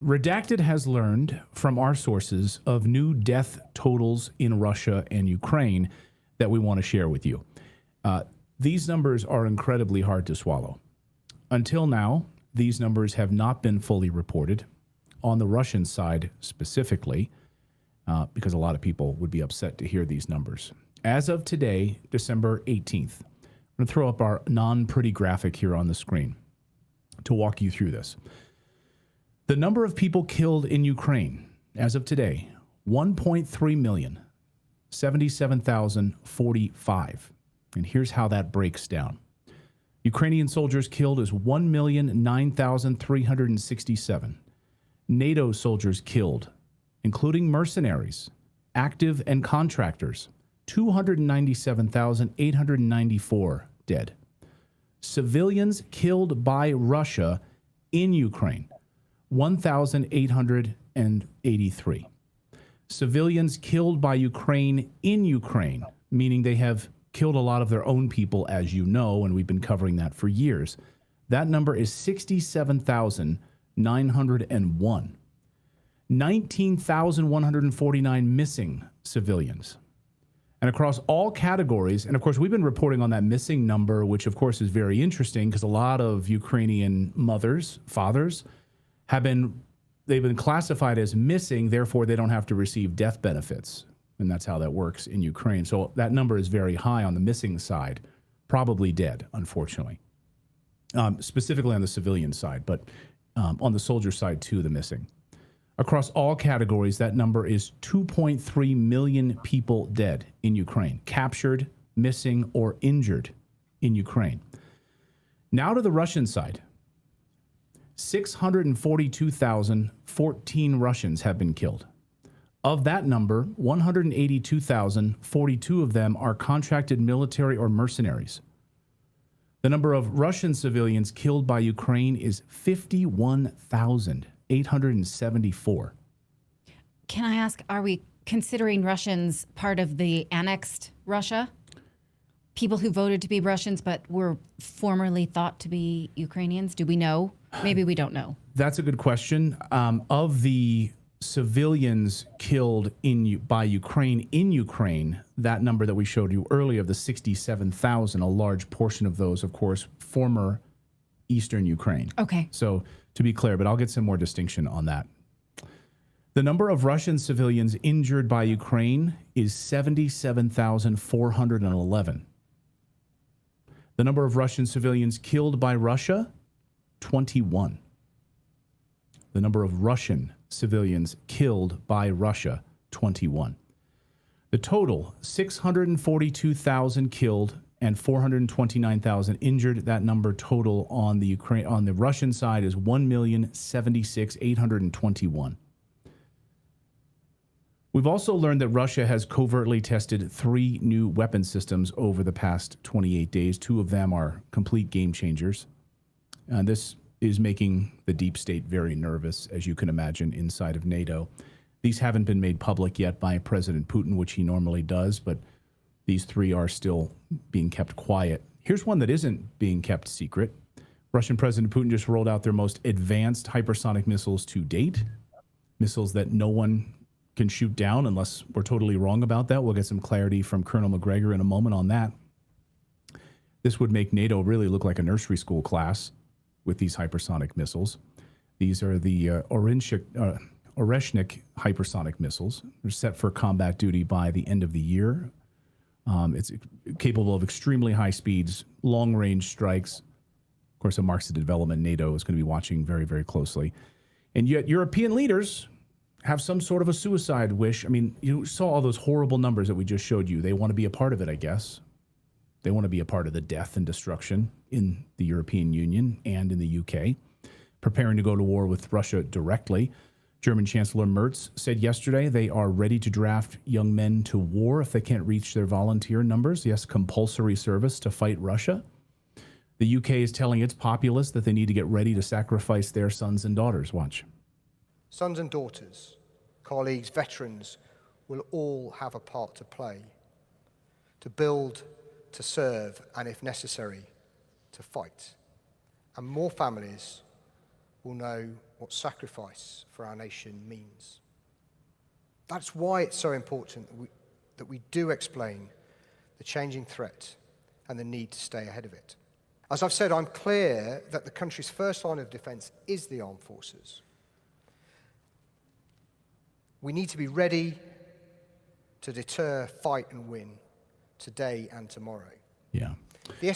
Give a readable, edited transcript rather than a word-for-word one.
Redacted has learned from our sources of new death totals in Russia and Ukraine that we want to share with you. These numbers are incredibly hard to swallow. Until now, these numbers have not been fully reported on the Russian side specifically, because a lot of people would be upset to hear these numbers. As of today, December 18th, I'm going to throw up our non-pretty graphic here on the screen to walk you through this. The number of people killed in Ukraine, as of today, 1.3 million, 77,045. And here's how that breaks down. Ukrainian soldiers killed is 1,009,367. NATO soldiers killed, including mercenaries, active and contractors, 297,894 dead. Civilians killed by Russia in Ukraine, 1,883. Civilians killed by Ukraine in Ukraine, meaning they have killed a lot of their own people, as you know, and we've been covering that for years. That number is 67,901. 19,149 missing civilians. And across all categories, and of course, we've been reporting on that missing number, which of course is very interesting because a lot of Ukrainian mothers, fathers, they've been classified as missing, therefore they don't have to receive death benefits. And that's how that works in Ukraine. So that number is very high on the missing side, probably dead, unfortunately. Specifically on the civilian side, but on the soldier side too, the missing. Across all categories, that number is 2.3 million people dead in Ukraine, captured, missing, or injured in Ukraine. Now to the Russian side. 642,014 Russians have been killed. Of that number, 182,042 of them are contracted military or mercenaries. The number of Russian civilians killed by Ukraine is 51,874. Can I ask, are we considering Russians part of the annexed Russia? People who voted to be Russians but were formerly thought to be Ukrainians? Do we know? Maybe we don't know. That's a good question. Of the civilians killed by Ukraine in Ukraine, that number that we showed you earlier of the 67,000, a large portion of those, of course, former Eastern Ukraine. Okay. So to be clear, but I'll get some more distinction on that. The number of Russian civilians injured by Ukraine is 77,411. The number of Russian civilians killed by Russia, 21. The number of Russian civilians killed by Russia, 21. The total, 642,000 killed and 429,000 injured. That number total on the Russian side is 1,076,821. We've also learned that Russia has covertly tested 3 new weapon systems over the past 28 days. 2 of them are complete game changers. This is making the deep state very nervous, as you can imagine, inside of NATO. These haven't been made public yet by President Putin, which he normally does, but these 3 are still being kept quiet. Here's one that isn't being kept secret. Russian President Putin just rolled out their most advanced hypersonic missiles to date, missiles that no one can shoot down unless we're totally wrong about that. We'll get some clarity from Colonel McGregor in a moment on that. This would make NATO really look like a nursery school class with these hypersonic missiles. These are the Oreshnik hypersonic missiles. They're set for combat duty by the end of the year. It's capable of extremely high speeds, long-range strikes. Of course, it marks the development NATO is going to be watching very, very closely. And yet European leaders have some sort of a suicide wish. I mean, you saw all those horrible numbers that we just showed you. They want to be a part of it, I guess. They want to be a part of the death and destruction in the European Union and in the UK, preparing to go to war with Russia directly. German Chancellor Merz said yesterday they are ready to draft young men to war if they can't reach their volunteer numbers. Yes, compulsory service to fight Russia. The UK is telling its populace that they need to get ready to sacrifice their sons and daughters. Watch. Sons and daughters, colleagues, veterans will all have a part to play, to build, to serve, and if necessary, to fight. And more families will know what sacrifice for our nation means. That's why it's so important that we do explain the changing threat and the need to stay ahead of it. As I've said, I'm clear that the country's first line of defense is the armed forces. We need to be ready to deter, fight, and win today and tomorrow. Yeah. The